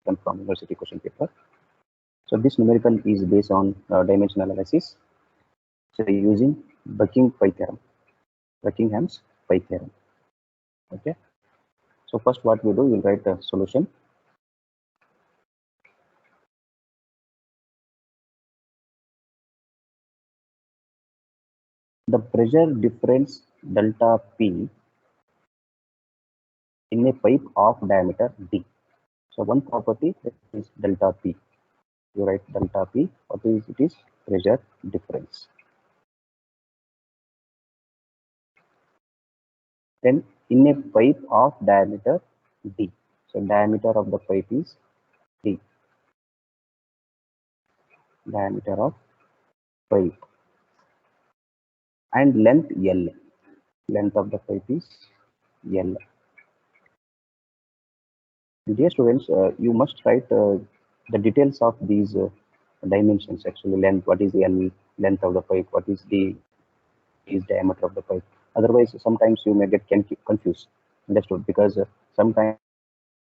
taken from university question paper. So this numerical is based on dimension analysis. So using Buckingham theorem, Buckingham's pi theorem. Okay. So first, what we do, we'll write a solution. The pressure difference delta P in a pipe of diameter D. So one property is delta P. You write delta P. What is it? Is pressure difference. Then in a pipe of diameter D. So diameter of the pipe is D. Diameter of pipe. And length L. Length of the pipe is L. Dear students, you must write the details of these dimensions. Actually, length. What is the L length of the pipe? What is the diameter of the pipe? Otherwise, sometimes you may get confused. Understood? Because sometimes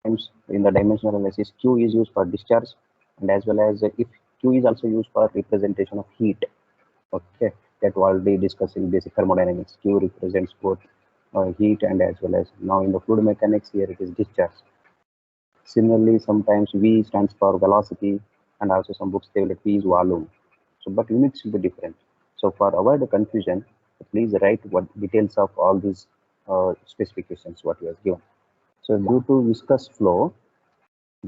in the dimensional analysis, Q is used for discharge, and as well as if Q is also used for representation of heat. Okay, that we already discussed in basic thermodynamics. Q represents both heat and as well as now in the fluid mechanics, here it is discharge. Similarly, sometimes V stands for velocity, and also some books they will P is volume. So, but units will be different. So, for avoid the confusion, please write what details of all these specifications what you have given. So, due to viscous flow,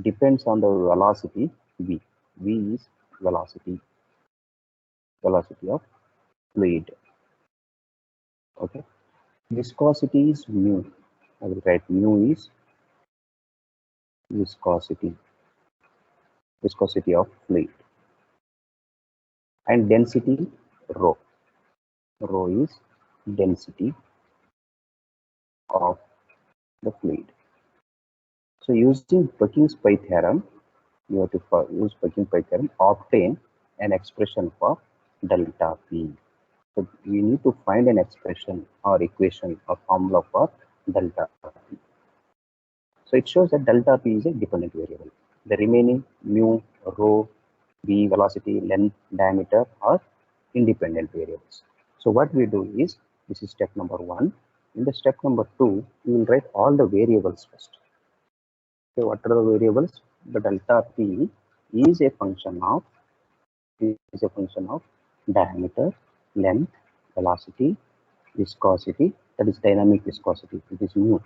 depends on the velocity V. V is velocity of fluid. Okay. Viscosity is mu. I will write mu is viscosity of fluid. And density rho. Rho is density of the fluid. So using Buckingham's pi theorem, you have to use Buckingham's pi theorem, obtain an expression for delta P. So we need to find an expression or equation or formula for delta P. So it shows that delta P is a dependent variable. The remaining mu, rho, v, velocity, length, diameter are independent variables. So what we do is, this is step number 1. In the step number 2, we will write all the variables first. So what are the variables? The delta P is a function of diameter, length, velocity, viscosity, that is dynamic viscosity, it is mu.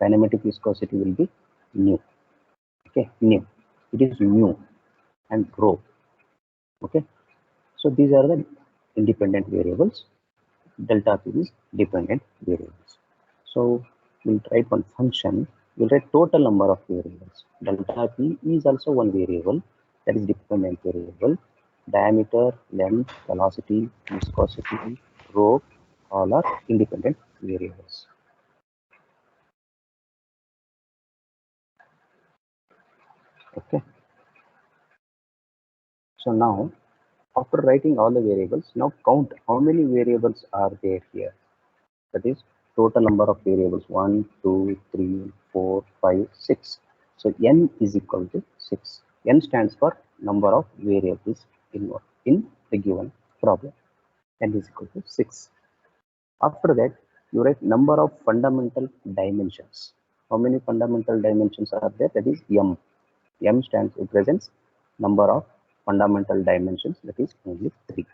Kinematic viscosity will be nu. Okay, nu. It is mu and rho. Okay, so these are the independent variables. Delta P is dependent variables. So we'll write one function. We'll write total number of variables. Delta P is also one variable, that is dependent variable. Diameter, length, velocity, viscosity, rho, all are independent variables. Okay. So now, after writing all the variables, now count how many variables are there here. That is total number of variables 1, 2, 3, 4, 5, 6. So n is equal to 6. N stands for number of variables in the given problem. N is equal to 6. After that, you write number of fundamental dimensions. How many fundamental dimensions are there? That is m. M represents number of fundamental dimensions, that is only 3.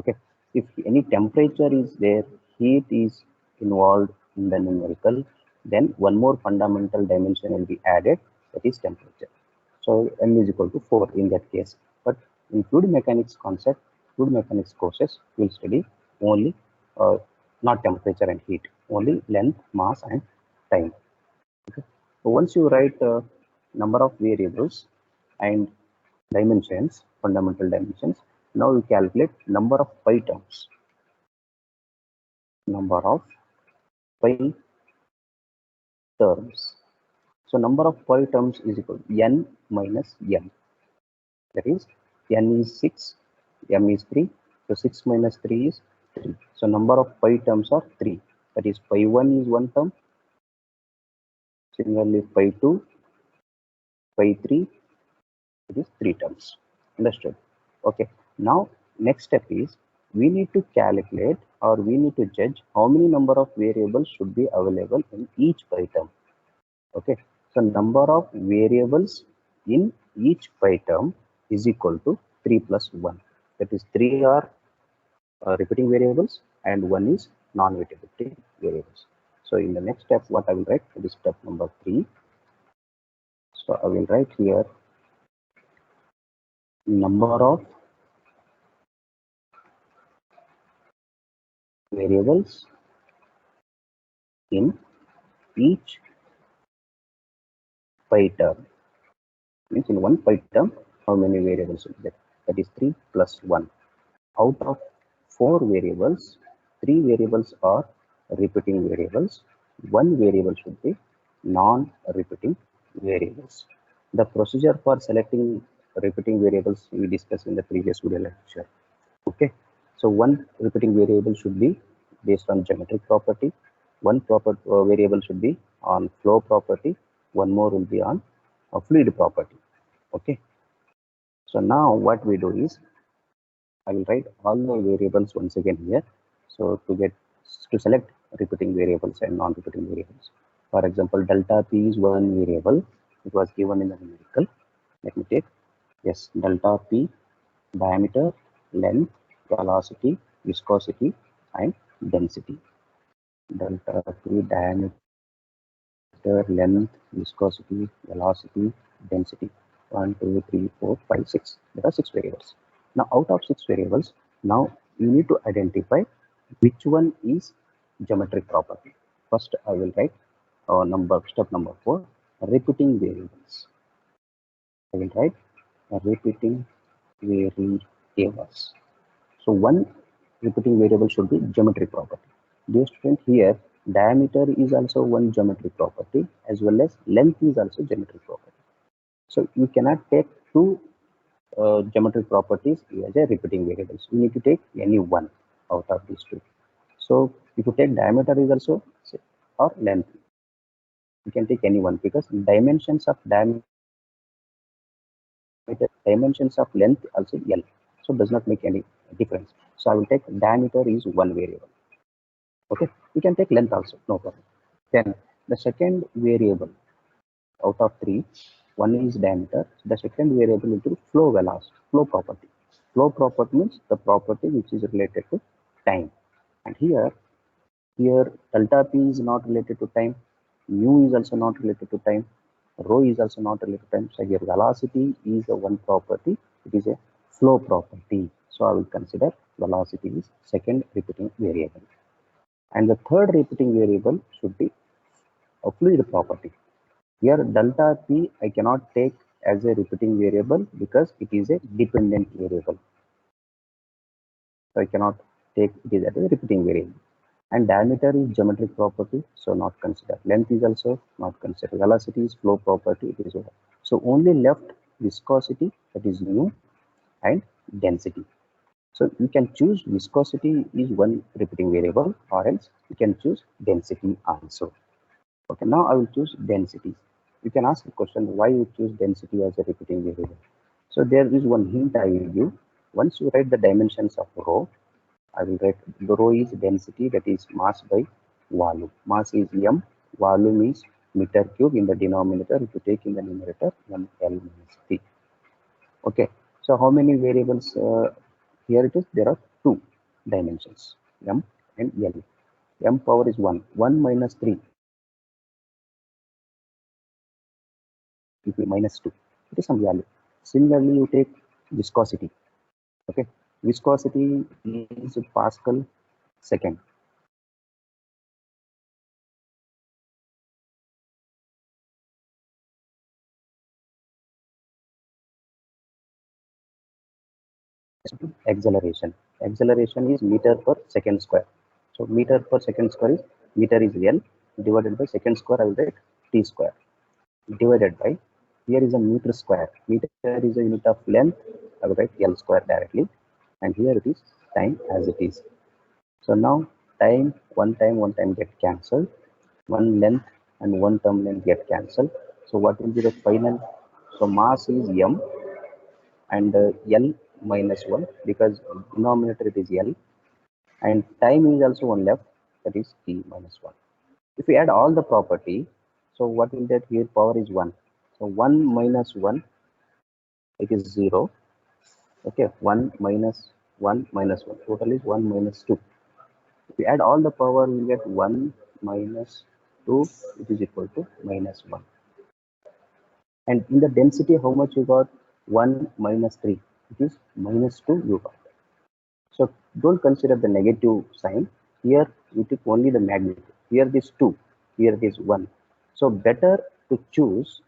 Okay. If any temperature is there, heat is involved in the numerical, then one more fundamental dimension will be added, that is temperature. So m is equal to 4 in that case. But in fluid mechanics concept, fluid mechanics courses will study only not temperature and heat, only length, mass and time. Okay. So once you write number of variables and dimensions, fundamental dimensions, now we calculate number of pi terms. Number of pi terms. So number of pi terms is equal to n minus m. That is n is 6, m is 3. So 6 minus 3 is 3. So number of pi terms are 3. That is pi 1 is one term. Similarly pi 2, pi 3, It is 3 terms. Understood? Okay. Now, next step is we need to calculate or we need to judge how many number of variables should be available in each term. Okay. So, number of variables in each term is equal to 3 plus 1. That is 3 are repeating variables and 1 is non-repeating variables. So, in the next step, what I will write? It is step number 3. So, I will write here number of variables in each pi term. Means in one pi term, how many variables will get? That is 3 plus 1. Out of 4 variables, 3 variables are repeating variables. 1 variable should be non-repeating variables. The procedure for selecting repeating variables we discussed in the previous video lecture. Okay, so one repeating variable should be based on geometric property, one variable should be on flow property, one more will be on a fluid property. Okay, so now what we do is I will write all the variables once again here. So to select repeating variables and non-repeating variables, for example, delta p is one variable. It was given in the numerical. Let me take, yes, delta p, diameter, length, velocity, viscosity, and density. Delta p, diameter, length, viscosity, velocity, density. 1, 2, 3, 4, 5, 6. There are 6 variables. Now, out of 6 variables, now you need to identify which one is geometric property. First, I will write step number 4, repeating variables. I will write repeating variables. So one repeating variable should be geometric property. Dear student, here diameter is also one geometric property as well as length is also geometric property. So you cannot take two geometric properties as a repeating variables. You need to take any one out of these two. So if you take diameter is also or length, you can take any one because dimensions of diameter, dimensions of length also L. So does not make any difference. So I will take diameter is one variable. Okay, you can take length also, no problem. Then the second variable out of 3, one is diameter. The second variable is flow velocity, flow property. Flow property means the property which is related to time. And here delta p is not related to time, mu is also not related to time, rho is also not related to time. So here velocity is a one property, it is a flow property. So I will consider velocity is second repeating variable. And the third repeating variable should be a fluid property. Here delta p I cannot take as a repeating variable because it is a dependent variable. So I cannot take it as a repeating variable. And diameter is geometric property, so not considered. Length is also not considered. Velocity is flow property, it is over. So only left viscosity, that is mu, and density. So you can choose viscosity is one repeating variable, or else you can choose density also. Okay, now I will choose density. You can ask the question why you choose density as a repeating variable. So there is one hint I will give. Once you write the dimensions of rho, I will write the rho is density, that is mass by volume. Mass is m, volume is meter cube in the denominator. If you take in the numerator, ml minus t. Okay, so how many variables? Here it is, there are 2 dimensions, m and l. M power is 1. 1 minus 3, minus 2. It is some value. Similarly, you take viscosity. Okay, viscosity is Pascal second. Acceleration. Acceleration is meter per second square. So meter per second square is meter is L divided by second square. I will write t square divided by, here is a meter square. Meter is a unit of length. I will write L square directly, and here it is time as it is. So now one time get cancelled. One length and one term length get cancelled. So what will be the final? So mass is m. and L minus 1 because denominator it is L, and time is also one left, that is T minus 1. If we add all the property, so what will that here? Power is 1. So 1 minus 1, it is 0. Okay, 1 minus 1 minus 1. Total is 1 minus 2. If we add all the power, we get 1 minus 2, which is equal to minus 1. And in the density, how much you got? 1 minus 3, it is minus 2 you got. So don't consider the negative sign. Here we took only the magnitude. Here it is 2, here it is 1. So better to choose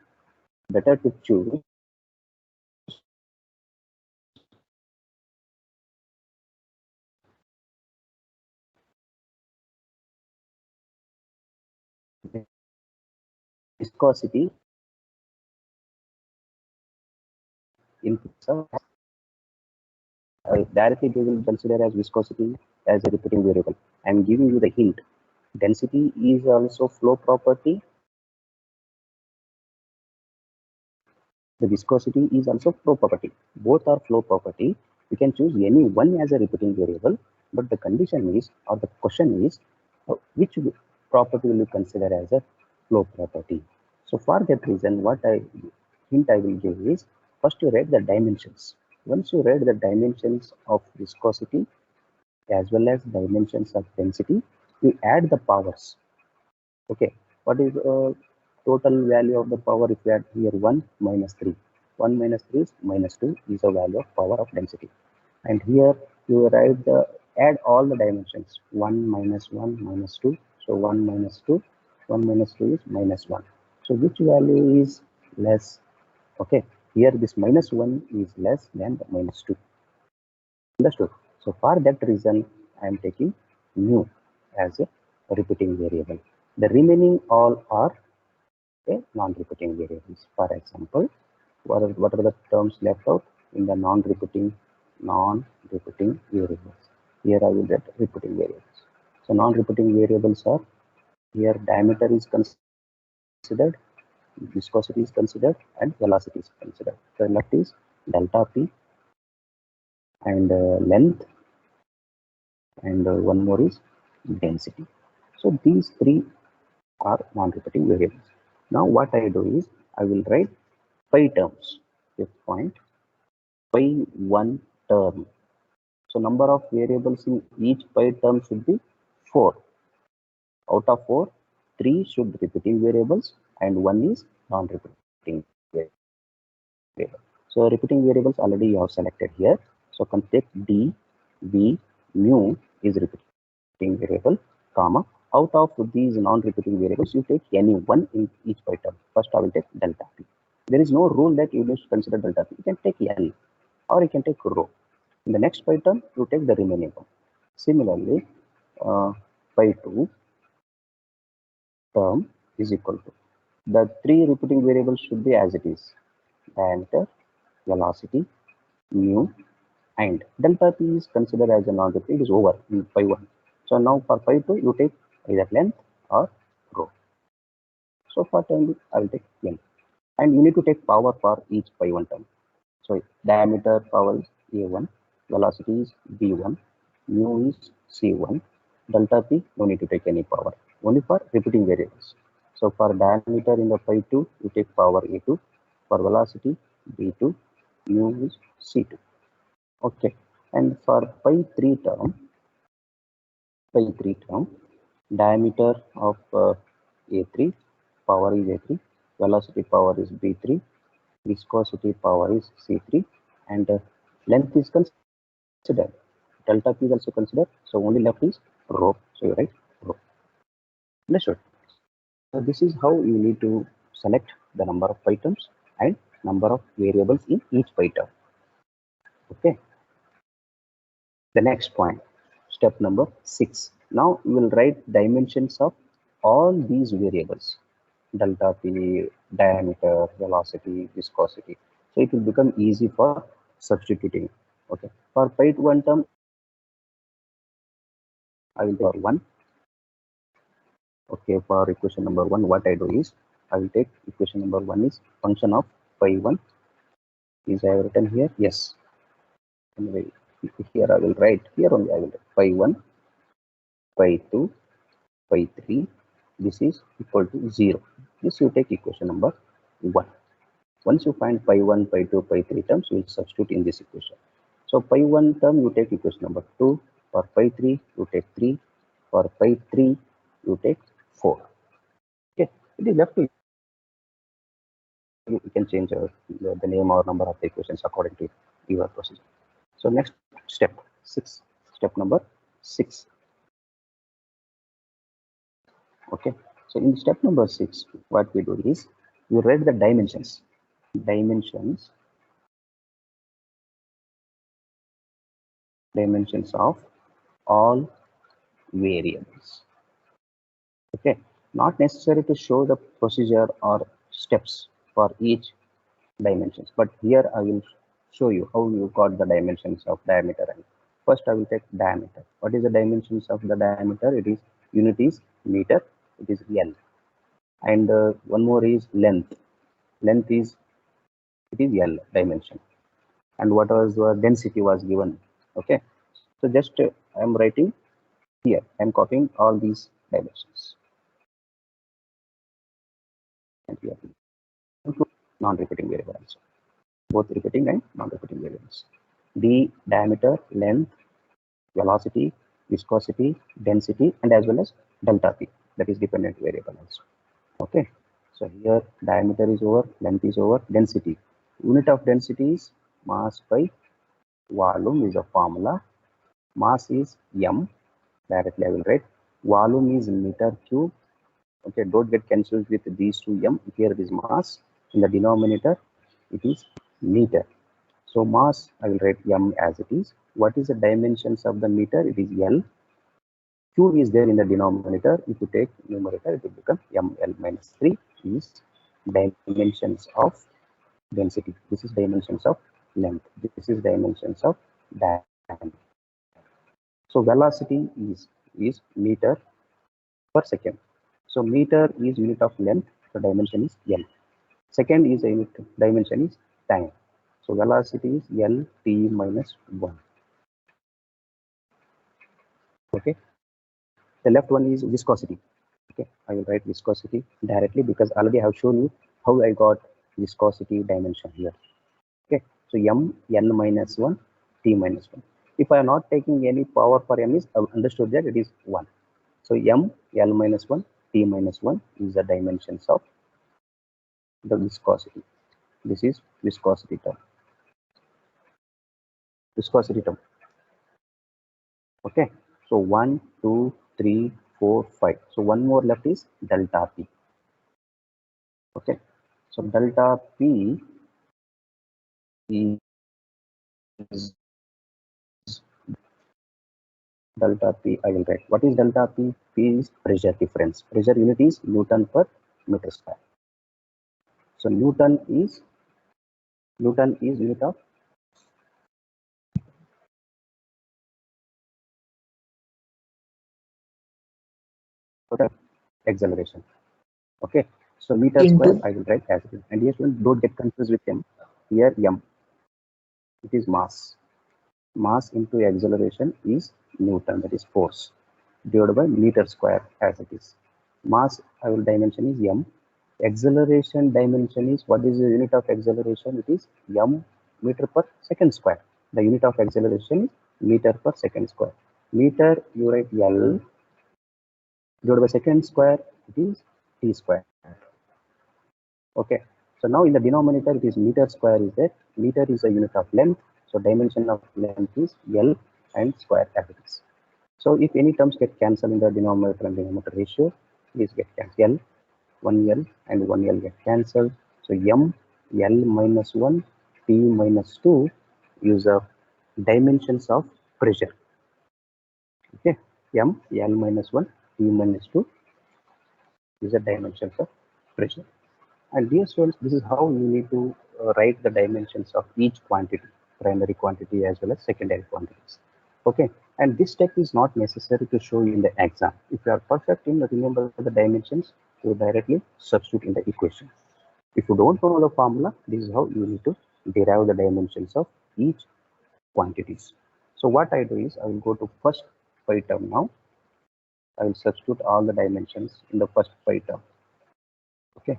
viscosity in directly they will consider as viscosity as a repeating variable. I am giving you the hint. Density is also flow property. The viscosity is also flow property. Both are flow property. You can choose any one as a repeating variable, but the condition is, or the question is, which property will you consider as a flow property? So for that reason, what hint I will give is, first you write the dimensions. Once you write the dimensions of viscosity as well as dimensions of density, you add the powers. Okay, what is total value of the power? If you add here 1 minus 3, 1 minus 3 is minus 2 is the value of power of density. And here you write the, add all the dimensions, 1 minus 1 minus 2. So 1 minus 2, 1 minus 2 is minus 1. So which value is less? Okay, here this minus 1 is less than the minus 2. Understood? So for that reason, I am taking mu as a repeating variable. The remaining all are a non-repeating variables. For example, what are the terms left out in the non-repeating variables? Here I will get repeating variables. So non-repeating variables are, here diameter is considered, viscosity is considered, and velocity is considered. The left is delta P and length, and one more is density. So these three are non-repeating variables. Now what I do is, I will write pi terms. Fifth point, pi one term. So number of variables in each pi term should be 4. Out of 4, 3 should be repeating variables and 1 is non-repeating variable. So repeating variables already you have selected here. So can take d, v, mu is repeating variable, comma. Out of these non-repeating variables, you take any one in each pi term. First I will take delta p. There is no rule that you must consider delta p. You can take L or you can take rho. In the next pi term, you take the remaining one. Similarly, pi 2 term is equal to, the 3 repeating variables should be as it is: diameter, velocity, mu, and delta p is considered as a non-repeat, it is over in pi 1. So now for pi 2, you take either length or rho. So for time, I will take n. And you need to take power for each pi 1 term. So diameter power is A1, velocity is B1, mu is C1, delta P, no need to take any power, only for repeating variables. So for diameter in the pi 2, you take power A2, for velocity B2, mu is C2. Okay, and for pi 3 term, diameter of A3, power is A3, velocity power is B3, viscosity power is C3, and length is considered. Delta P is also considered. So only left is rho. So you write rho. Understood? So this is how you need to select the number of pi terms and number of variables in each pi term. Okay. The next point, step number 6. Now you will write dimensions of all these variables: delta P, diameter, velocity, viscosity. So it will become easy for substituting. Okay. For pi 1 term, I will take 1. Okay, for equation number 1, what I do is, I will take equation number 1 is function of pi 1 Is I have written here? Yes. Anyway, here I will write, here only I will write pi 1, pi 2, pi 3. This is equal to 0. This you take equation number 1. Once you find pi 1, pi 2, pi 3 terms, you will substitute in this equation. So pi 1 term, you take equation number 2. For pi 3, you take 3. For pi 3, you take 4. Okay, it is left to you. You can change the name or number of the equations according to your procedure. So next step, 6. Step number 6. Okay, so in step number 6, what we do is we write the dimensions. Dimensions of all variables. Okay, not necessary to show the procedure or steps for each dimensions, but here I will show you how you got the dimensions of diameter. And first I will take diameter. What is the dimensions of the diameter? It is unit is meter, it is L. And one more is length. Length is, it is L dimension. And what was the density was given. Okay, so just I am writing here, I am copying all these dimensions. And here non-repeating variable also, both repeating and non-repeating variables. The diameter, length, velocity, viscosity, density, and as well as delta P, that is dependent variable also. Okay, so here diameter is over, length is over, density. Unit of density is mass by volume is a formula. Mass is M, directly I will write. Volume is meter cube. Okay, don't get cancelled with these two M. Here it is mass. In the denominator, it is meter. So mass, I will write M as it is. What is the dimensions of the meter? It is L. Cube is there in the denominator. If you take numerator, it will become ML minus 3 is dimensions of density. This is dimensions of length. This is dimensions of diameter. So velocity is meter per second. So meter is unit of length. The dimension is L. Second is a unit dimension is time. So velocity is L t minus 1. Okay. The left one is viscosity. Okay, I will write viscosity directly because already I have shown you how I got viscosity dimension here. Okay, so M N minus 1 T minus 1. If I am not taking any power for M, is I understood that it is 1. So M L minus 1 T minus 1 is the dimensions of the viscosity. This is viscosity term. Viscosity term. Okay, so 1, 2, 3, 4, 5. So one more left is delta P. Okay, so delta P is delta P. I will write. What is delta P? P is pressure difference. Pressure unit is Newton per meter square. So Newton is unit of acceleration. Okay. So meter square Into I will write as it is. And yes, don't get confused with M. Here M. It is mass. Mass into acceleration is Newton, that is force, divided by meter square as it is. Mass I will dimension is M. Acceleration dimension is, what is the unit of acceleration? It is M meter per second square. The unit of acceleration is meter per second square. Meter you write L, divided by second square, it is T square. Okay, so now in the denominator it is meter square is there. Meter is a unit of length, so dimension of length is L and square as it is. So if any terms get cancelled in the denominator and denominator ratio, please get cancelled. 1L and 1L get cancelled. So M L minus 1 T minus 2 is the dimensions of pressure. Okay, M L minus 1 T minus 2 is the dimensions of pressure. And dear students, this is how you need to write the dimensions of each quantity, primary quantity as well as secondary quantities. Okay, and this step is not necessary to show you in the exam. If you are perfect in remember the dimensions, you directly substitute in the equation. If you don't know the formula, this is how you need to derive the dimensions of each quantities. So what I do is I will go to first pi term now. I will substitute all the dimensions in the first pi term. Okay,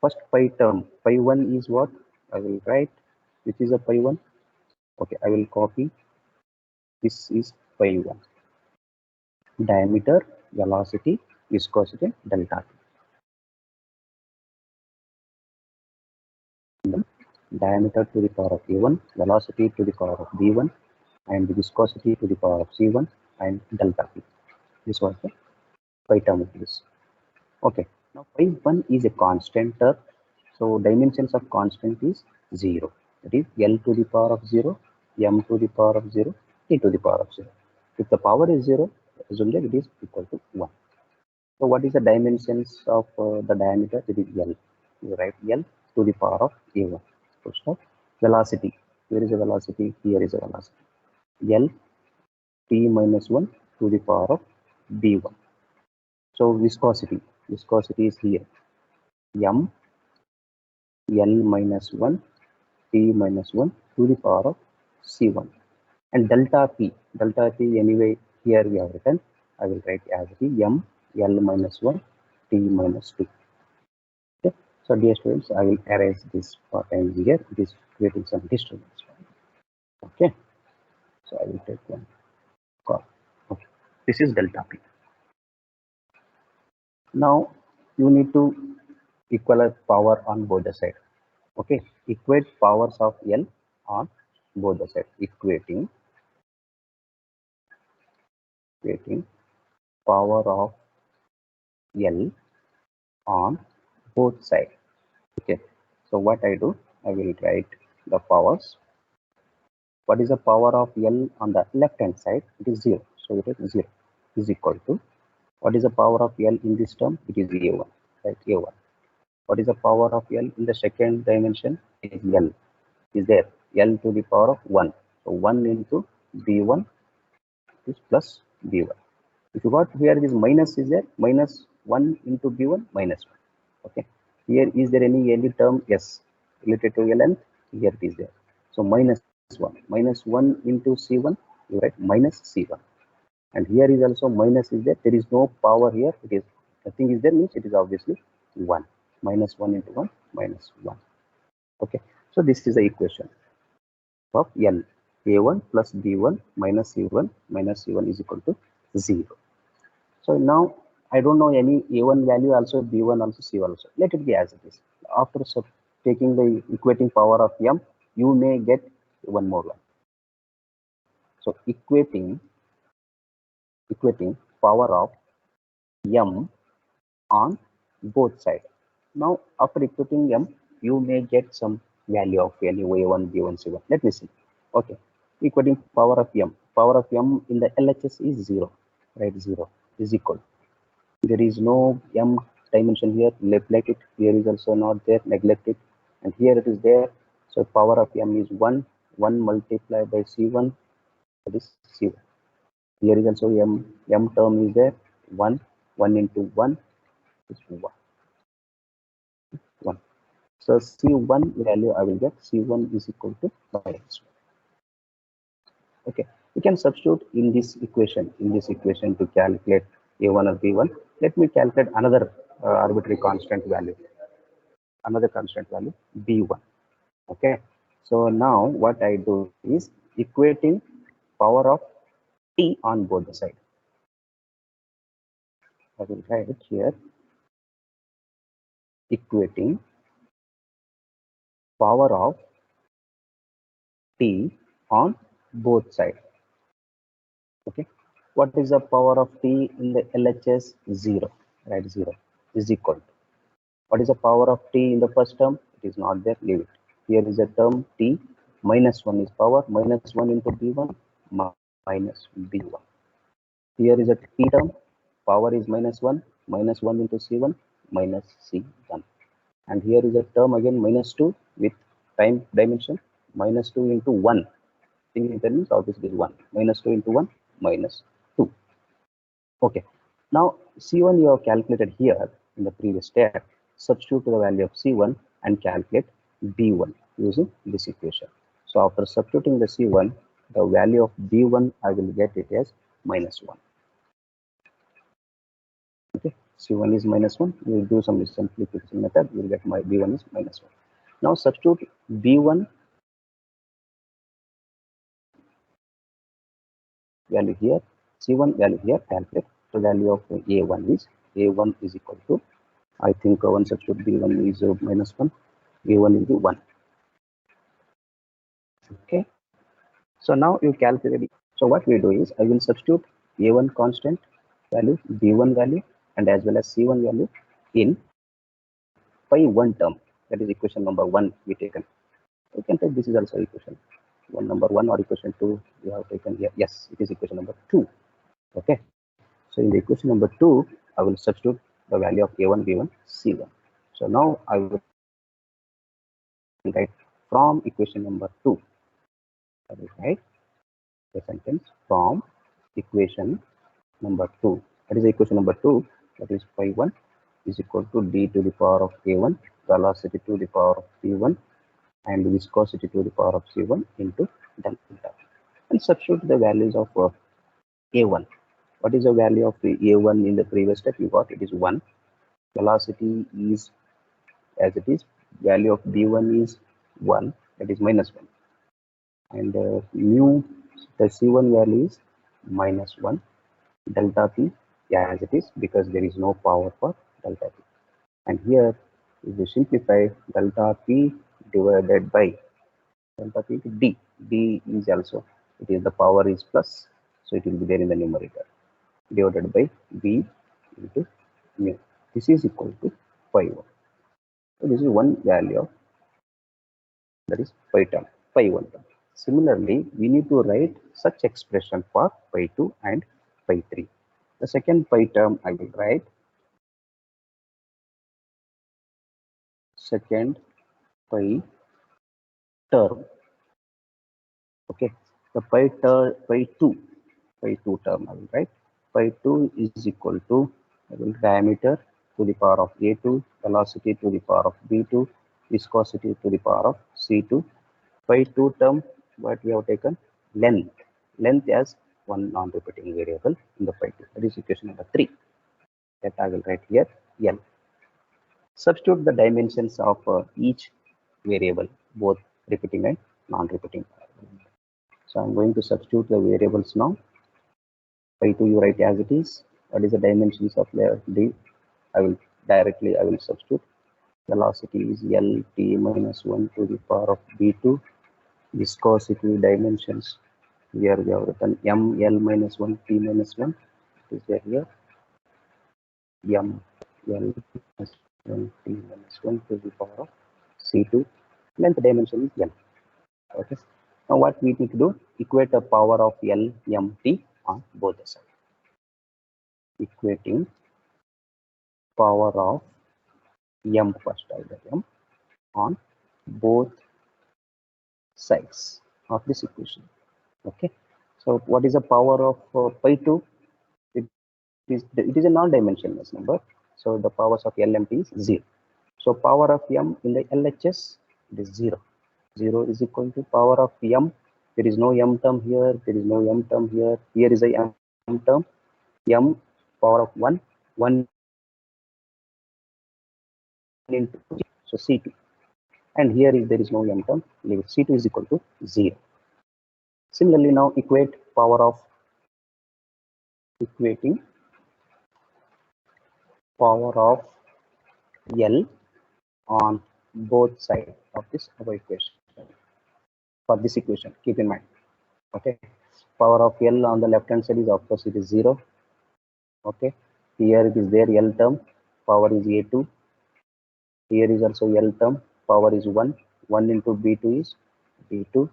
first pi term, pi 1 is what? I will write, which is a pi 1. Okay, I will copy. This is pi 1. Diameter, velocity, viscosity, delta T. Diameter to the power of A1, velocity to the power of B1, and viscosity to the power of C1, and delta P. This was the pi term of this. Okay, now pi 1 is a constant term. So dimensions of constant is 0. That is L to the power of 0, M to the power of 0, T to the power of 0. If the power is 0, assume that it is equal to 1. So what is the dimensions of the diameter? It is L. You write L to the power of A1. So stop. Velocity. Here is a velocity. Here is a velocity. L T minus 1 to the power of B1. So viscosity. Viscosity is here. M L minus 1 T minus 1 to the power of C1. And delta P anyway here we have written. I will write as M L minus 1 T minus 2. Okay. So dear students, I will erase this part and here it is creating some disturbance. Okay. So I will take one call. Okay. This is delta P. Now you need to equalize power on both the sides. Okay. Equate powers of L on both the sides. Equating power of L on both sides. Okay, so what I do, I will write the powers. What is the power of L on the left hand side? It is 0. So it is 0 is equal to, what is the power of L in this term? It is A1, right? A1. What is the power of L in the second dimension? It is L. Is there L to the power of 1. So 1 into B1 is plus B1. If you got here, this minus is there, minus 1 into B1 minus 1. Okay, here is there any term? Yes, related to length, here it is there. So minus 1 into C1, you write minus C1. And here is also minus is there. There is no power here. It is nothing is there, means it is obviously 1. Minus 1 into 1 minus 1. Okay, so this is the equation of L. A1 plus B1 minus C1 is equal to 0. So now I don't know any A1 value also, B1 also, C1 also. Let it be as it is. After taking the equating power of M, you may get one more one. So equating power of M on both sides. Now after equating M, you may get some value of any A1, B1, C1. Let me see. Okay. Equating power of M. Power of M in the LHS is 0. Right, 0 is equal. There is no M dimension here, neglect it. Here is also not there, neglect it. And here it is there. So power of M is 1. 1 multiplied by C1, that is C1. Here is also M term is there. 1. 1 into 1 is 1. 1. So C1 value I will get, C1 is equal to minus 1. Okay, we can substitute in this equation to calculate A1 or B1. Let me calculate another arbitrary constant value, B1. Okay, so now what I do is equating power of T on both the sides. I will write it here, equating power of T on both sides. Okay, what is the power of T in the LHS? 0, right? 0 is equal to, what is the power of T in the first term? It is not there, leave it. Here is a term T, minus 1 is power, minus 1 into B1 minus B1. Here is a T term, power is minus 1 into C1 minus C1. And here is a term again minus 2 with time dimension, minus 2 into 1. Single term means obviously 1. Minus 2 into 1 minus 2. Okay. Now C1 you have calculated here in the previous step. Substitute the value of C1 and calculate B1 using this equation. So after substituting the C1, the value of B1 I will get it as -1. Okay, C1 is -1. We will do some simplification method. We will get my B1 is -1. Now substitute B1 value here, C1 value here, calculate the value of A1 is equal to, I think one substitute B1 is -1, A1 is 1. Okay, so now you calculate it. So what we do is I will substitute A1 constant value, B1 value, and as well as C1 value in by one term. That is equation number 1 we taken. You can take this is also equation number 1 or equation 2 we have taken here. Yes, it is equation number 2. Okay, so in the equation number 2, I will substitute the value of A1, B1, C1. So now I will write from equation number 2. I will write the sentence from equation number 2. That is equation number 2. That is phi 1 is equal to d to the power of A1, velocity to the power of B1, and viscosity to the power of C1 into delta. And substitute the values of A1. What is the value of A1 in the previous step? You got it is 1. Velocity is as it is. Value of B1 is 1. That is -1. And mu, the C1 value is -1. Delta P as it is because there is no power for delta P. And here, if you simplify delta P divided by delta P to D. D is also, it is the power is plus, so it will be there in the numerator, divided by B into mu. This is equal to phi 1. So this is one value of, that is phi term, phi 1 term. Similarly, we need to write such expression for phi 2 and phi 3. The second phi term I will write second phi term. Okay, the phi 2 term I will write. Phi 2 is equal to, I will diameter to the power of A2, velocity to the power of B2, viscosity to the power of C2. Phi 2 term, what we have taken? Length as one non-repeating variable in the phi 2. That is equation number 3. That I will write here L. Substitute the dimensions of each variable, both repeating and non-repeating. So I'm going to substitute the variables now. Phi 2 you write as it is. What is the dimensions of layer D? I will substitute. Velocity is Lt minus 1 to the power of B2. Viscosity dimensions, here we have written ml minus 1 t minus 1 is there here, m l minus 1 t minus 1 to the power of c2. Length dimension is l. Okay, now what we need to do, equate the power of l m t on both the sides. Equating power of m, first I get m on both sides of this equation. Okay, so what is the power of pi 2? It is a non-dimensionless number, so the powers of LMT is 0. So power of m in the LHS, it is 0. 0 is equal to power of m. There is no m term here. There is no m term here. Here is a m term. M power of 1. 1 into so C2. And here is there is no m term. C2 is equal to 0. Similarly, now equating power of L on both sides of this equation. For this equation, keep in mind. Okay, power of L on the left hand side is, of course, it is 0. Okay, here it is there L term, power is A2. Here is also L term, power is 1. 1 into B2 is B2.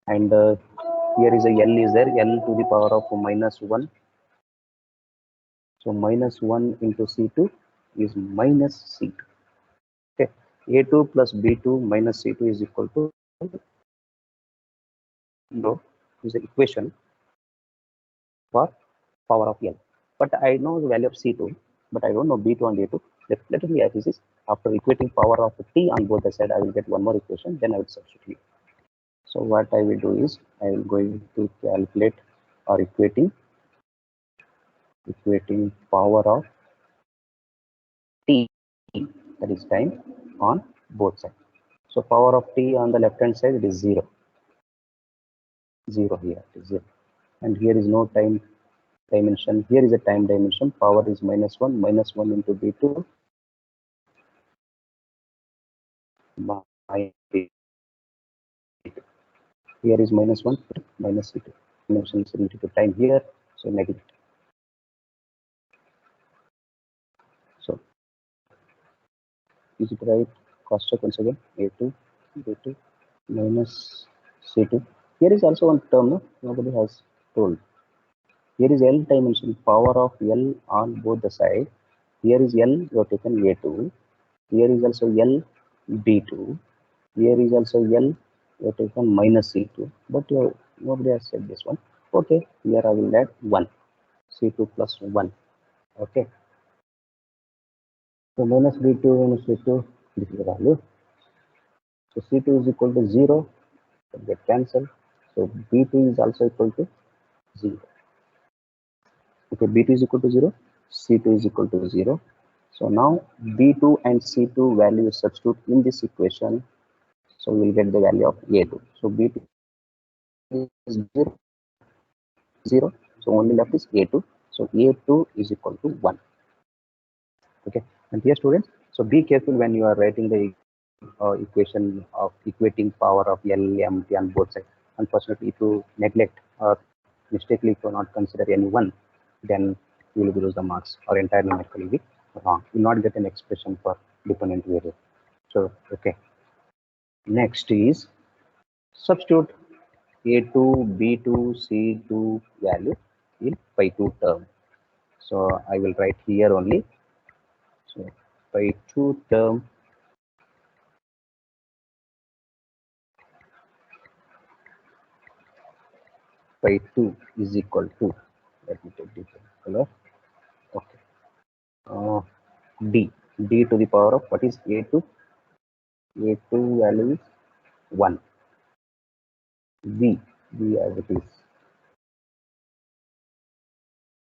And here is a L is there, L to the power of minus 1. So minus 1 into C2 is minus C2. Okay, A2 plus B2 minus C2 is equal to 0 is the equation for power of L. But I know the value of C2, but I don't know B2 and A2. let it be as it is. After equating power of t on both the side, I will get one more equation, then I will substitute. So what I will do is I will going to calculate or equating power of t, that is time, on both sides. So power of t on the left hand side, it is 0. 0 here, it is 0. And here is no time dimension. Here is a time dimension. Power is -1. -1 into b2 by b2. Here is -1 minus c2. Dimension is related to time here, so negative. So is it right? Cross check once again. A2, b2 minus c2. Here is also one term, no? Nobody has told. Here is L dimension, power of L on both the side. Here is L, you have taken A2. Here is also L B2. Here is also L, you have taken minus C2. But nobody has said this one. Okay, here I will add 1. C2 plus 1. Okay. So minus B2 minus C2, this is the value. So C2 is equal to 0, get cancelled. So B2 is also equal to 0. Okay, B2 is equal to 0, C2 is equal to 0. So now B2 and C2 values substitute in this equation. So we'll get the value of A2. So B2 is 0, 0. So only left is A2. So A2 is equal to 1. Okay. And here students, so be careful when you are writing the equation of equating power of L, M, T on both sides. Unfortunately, if you neglect or mistakenly if you not consider any one, then you will lose the marks or entire numerical will be wrong. You will not get an expression for dependent variable. So, okay. Next is substitute A2, B2, C2 value in pi2 term. So I will write here only. So pi2 term pi2 is equal to, let me take different color. Okay. D to the power of what is A2? A2 value is 1. B as it is.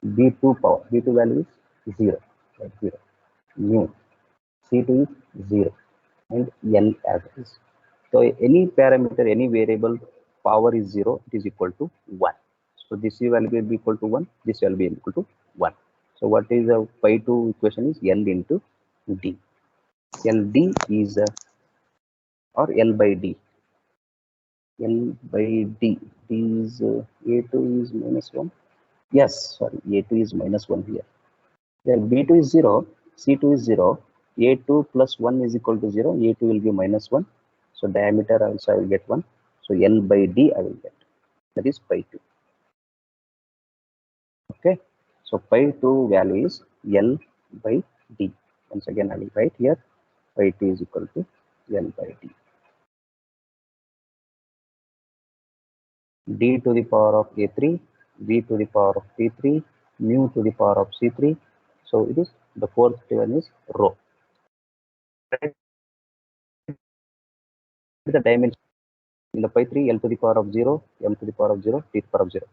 B2 power, B2 value is 0. Right, 0. Mu. C2 is 0. And L as it is. So any parameter, any variable power is 0, it is equal to 1. So this value will be equal to 1, this will be equal to 1. So what is the pi2 equation is L into D. LD is or L by D. L by D. D is A2 is minus 1. Yes, sorry, A2 is minus 1 here. Then B2 is 0, C2 is 0, A2 plus 1 is equal to 0, A2 will be minus 1. So diameter also I will get 1. So L by D I will get. That is pi 2. Okay. So pi 2 value is L by D. Once again I will write here pi 2 is equal to L by D. D to the power of A3, V to the power of P3, mu to the power of C3. So it is the fourth one is rho. The dimension in the pi 3, L to the power of 0, M to the power of 0, T to the power of 0.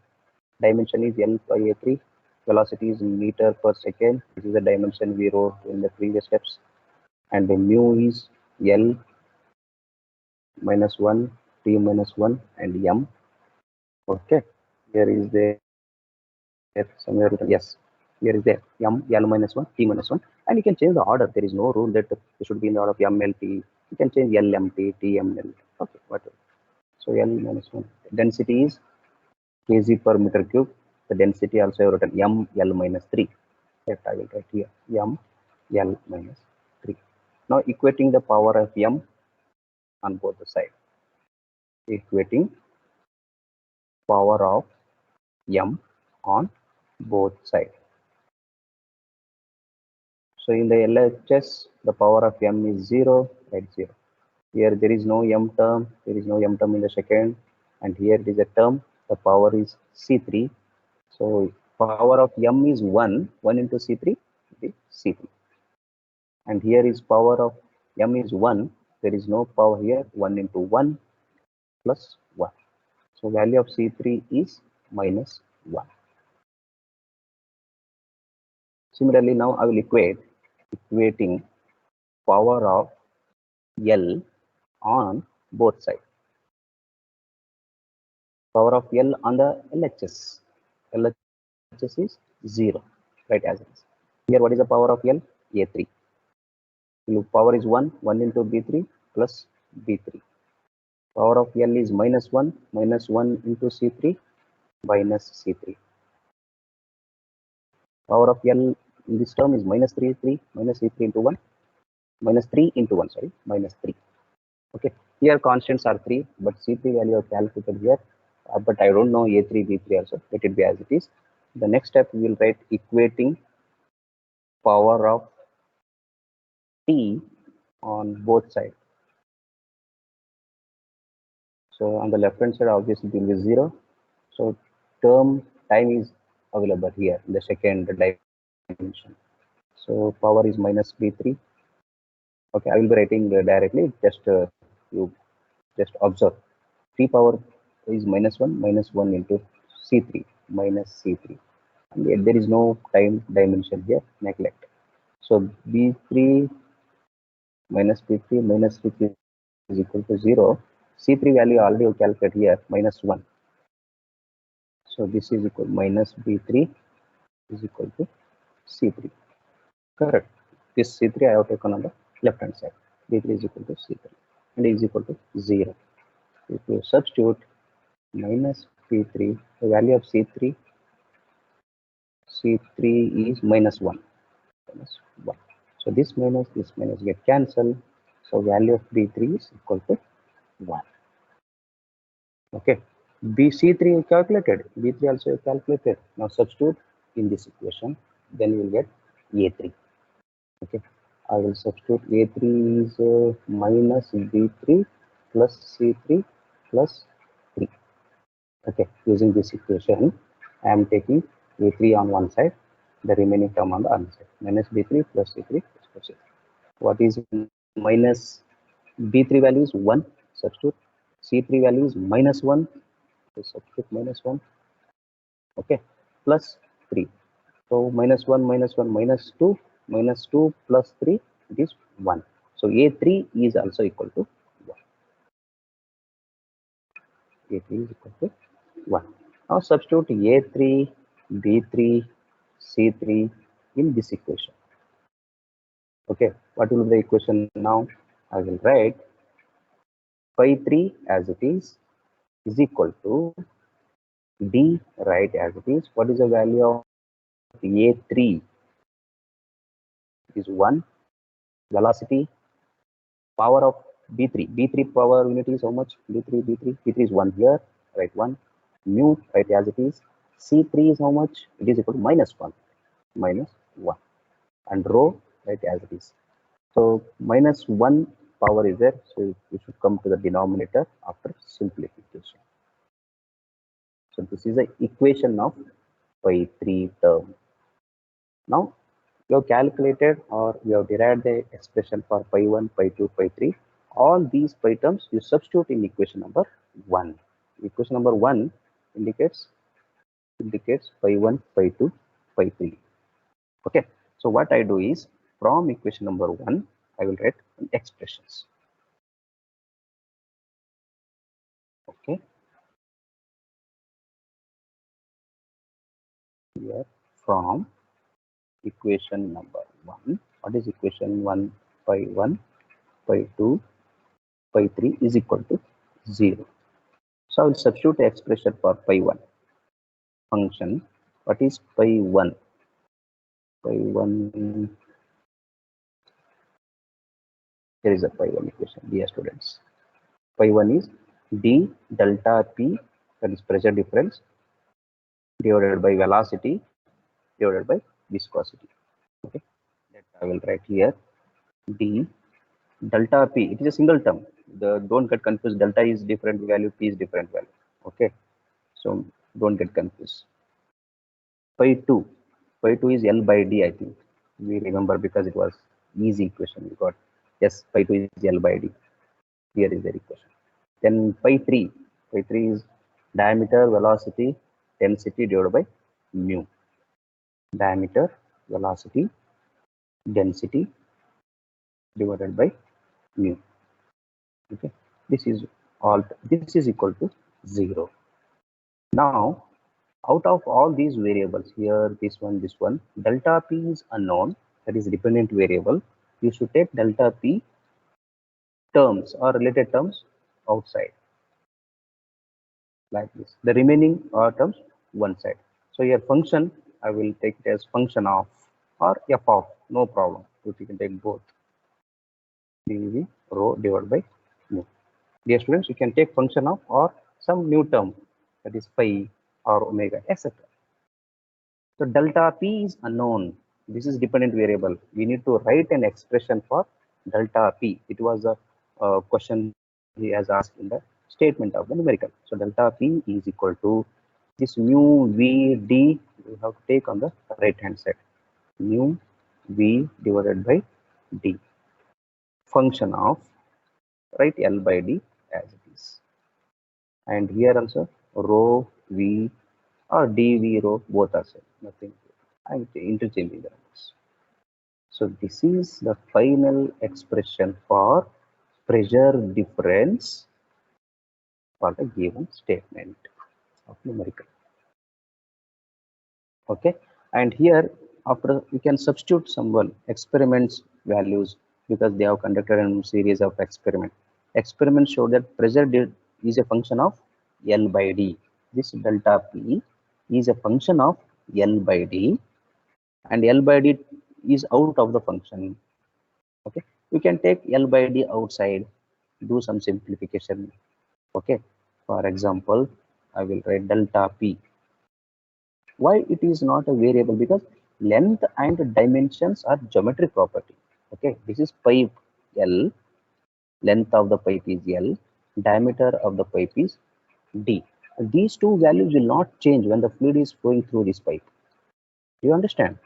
Dimension is L by A3. Velocity is meter per second. This is the dimension we wrote in the previous steps. And the mu is L minus 1, T minus 1, and M. Okay. Here is the somewhere written, yes. Here is there M, L minus 1, T minus 1. And you can change the order. There is no rule that it should be in the order of M, L, T. You can change L, M, T, T, M, L. Okay, whatever. So L minus 1. Density is kg per meter cube. The density also I have written M, L minus 3. That I will write here M, L minus 3. Now equating the power of M on both the sides. Equating power of M on both sides. So in the LHS, the power of M is 0, right? 0. Here there is no M term, there is no M term in the second, and here it is a term, the power is C3. So power of M is 1, 1 into C3, it is C3. and here is power of m is 1. There is no power here. 1 into 1 plus 1. So value of C3 is minus 1. Similarly, now I will equating power of L on both sides. Power of L on the LHS. LHS is 0, right, as it is. Here, what is the power of L? A3. Power is 1, 1 into B3 plus B3. Power of L is minus 1 into C3 minus C3. Power of L in this term is minus 3 minus C3 into 1, minus 3 into 1, sorry, minus 3. Okay, here constants are 3, but C3 value of calculated here, but I don't know A3, B3 also. Let it be as it is. The next step we will write equating power of T on both sides. So on the left hand side, obviously it will be 0. So term time is available here in the second dimension. So power is minus B3. Okay, I will be writing directly. Just you just observe. T power is minus 1 into C3 minus C3. And yet there is no time dimension here. Neglect. So B3 minus B3 minus C3 is equal to 0. C3 value already you calculate here minus 1. So this is equal minus B3 is equal to C3. Correct. This C3 I have taken on the left hand side. B3 is equal to C3 and is equal to 0. If you substitute minus B3, the value of C3 is minus 1. Minus 1. So this minus get cancelled. So value of B3 is equal to 1. Okay. BC3 calculated. B3 also calculated. Now substitute in this equation. Then you will get A3. Okay. I will substitute A3 is minus B3 plus C3 plus 3. Okay. Using this equation, I am taking A3 on one side, the remaining term on the other side. Minus B3 plus C3 plus C3. What is minus B3 value is 1. Substitute. C3 value is minus 1. So substitute minus 1. Okay. Plus 3. So minus 1 minus 2 minus 2 plus 3, it is 1. So A3 is also equal to 1. A3 is equal to 1. Now substitute A3, B3, C3 in this equation. Okay, what will be the equation now? I will write phi 3 as it is equal to D, right, as it is. What is the value of A3? It is 1. Velocity, power of B3. B3 power unit is how much? B3 is 1 here, right, 1. Mu, right, as it is. C3 is how much? It is equal to minus 1. Minus 1. And rho, right, as it is. So minus 1 power is there. So it should come to the denominator after simplification. So this is the equation of phi 3 term. Now you have calculated or you have derived the expression for phi 1, phi 2, phi 3. All these pi terms you substitute in equation number 1. Equation number 1 indicates phi 1, phi 2, phi 3. Okay. So what I do is from equation number 1, I will write expressions. Okay. Here from equation number 1. What is equation 1? Phi 1, phi 2, phi 3 is equal to 0. So I will substitute the expression for phi 1 function. What is phi 1? Phi 1, here is a phi 1 equation, dear students. Phi 1 is d delta p, that is pressure difference, divided by velocity divided by viscosity. Okay, that I will write here d delta p. It is a single term. Don't get confused. Delta is different value, p is different value. Okay, so don't get confused. Phi 2 is L by D, I think we remember because it was Easy equation we got. Yes, pi 2 is L by D. Here is the equation. Then pi 3 is diameter, velocity, density divided by mu. Diameter, velocity, density divided by mu. Okay, this is equal to 0. Now, out of all these variables here, this one, delta p is unknown, that is dependent variable. You should take delta p terms or related terms outside, like this. The remaining terms one side. So your function, I will take it as function of or f of, no problem. If you can take both, dv rho divided by mu. Dear students, you can take function of or some new term, that is phi or omega, etc. So delta p is unknown. This is dependent variable. We need to write an expression for delta p. It was a question he has asked in the statement of the numerical. So delta p is equal to this mu v d. We have to take on the right hand side. Mu v divided by d. Function of, write L by d as it is. And here also rho v or dv rho, both are same. Nothing. I'm interchanging the numbers. So this is the final expression for pressure difference for the given statement of numerical. Okay, and here after we can substitute some experiments values, because they have conducted a series of experiments. Experiments show that pressure is a function of L by D. This delta P is a function of L by D, and L by D is out of the function. Okay, we can take L by D outside, do some simplification. Okay, for example, I will write delta P. Why it is not a variable? Because length and dimensions are geometric property. Okay, this is pipe L, length of the pipe is L, diameter of the pipe is D. These two values will not change when the fluid is flowing through this pipe. Do you understand?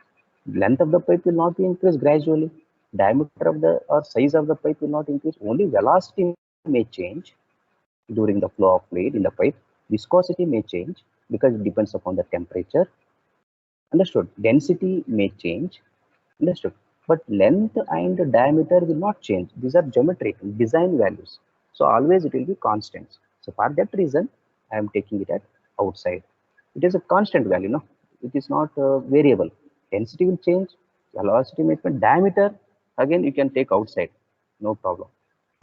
Length of the pipe will not be increased gradually. Diameter of the or size of the pipe will not increase. Only velocity may change during the flow of fluid in the pipe. Viscosity may change because it depends upon the temperature. Understood? Density may change. Understood? But length and diameter will not change. These are geometric design values. So always it will be constants. So for that reason, I am taking it at outside. It is a constant value, no? It is not a variable. Density will change, velocity may change, diameter again you can take outside, no problem.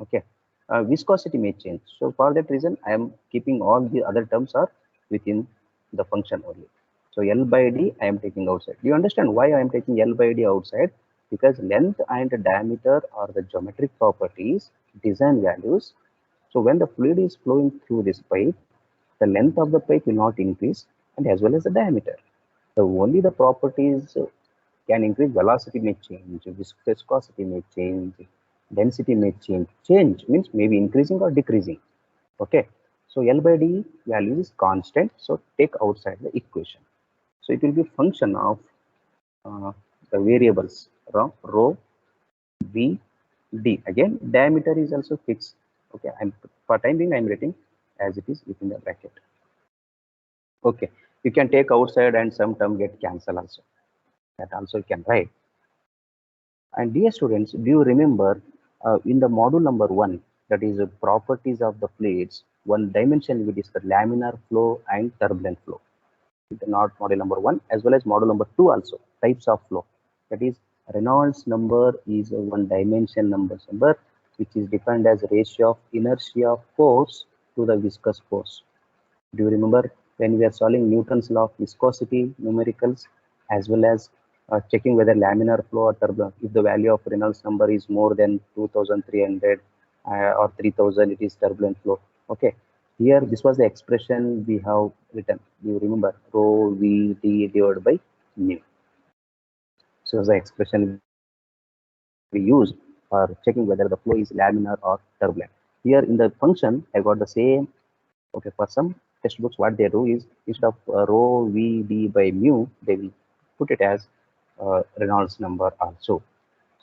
Okay. Viscosity may change. So for that reason, I am keeping all the other terms are within the function only. So L by D I am taking outside. Do you understand why I am taking L by D outside? Because length and diameter are the geometric properties, design values. So when the fluid is flowing through this pipe, the length of the pipe will not increase, and as well as the diameter. So only the properties can increase. Velocity may change, viscosity may change, density may change. Change means maybe increasing or decreasing. Okay. So L by D value is constant. So take outside the equation. So it will be function of the variables rho v d. Again, diameter is also fixed. Okay, I'm for time being I'm writing as it is within the bracket. Okay, you can take outside and some term get cancelled also. That also you can write. And dear students, do you remember in the module number 1, that is properties of the fluids, one dimension we discussed laminar flow and turbulent flow. Not model number 1 as well as model number 2 also, types of flow. That is Reynolds number is a one dimension number which is defined as ratio of inertia force to the viscous force. Do you remember when we are solving Newton's law of viscosity numericals, as well as checking whether laminar flow or turbulent, if the value of Reynolds number is more than 2300 or 3000, it is turbulent flow. Okay, here this was the expression we have written. Do you remember? Rho v d divided by mu. So the expression we use for checking whether the flow is laminar or turbulent. Here in the function, I got the same. Okay, for some textbooks, what they do is instead of rho v d by mu, they will put it as Reynolds number also.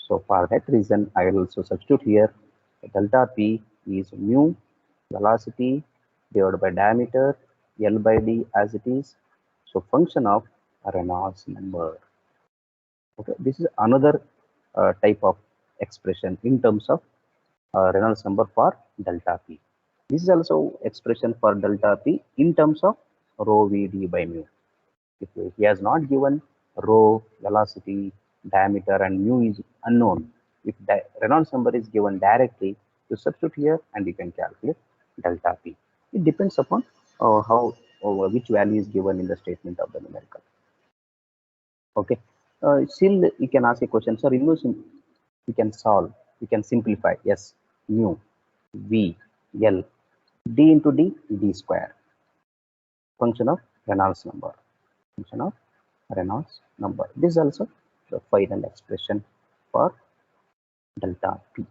So for that reason, I will also substitute here delta P is mu velocity divided by diameter L by D as it is. So function of Reynolds number. Okay, this is another type of expression in terms of Reynolds number for delta P. This is also expression for delta P in terms of rho V d by mu. If he has not given rho, velocity, diameter, and mu is unknown, if the Reynolds number is given directly, you substitute here and you can calculate delta P. It depends upon how which value is given in the statement of the numerical. Okay. Still, you can ask a question, sir. We can solve, we can simplify. Yes, mu, v, l, d into d, d square. Function of Reynolds number. Function of Reynolds number. This is also the final expression for delta P.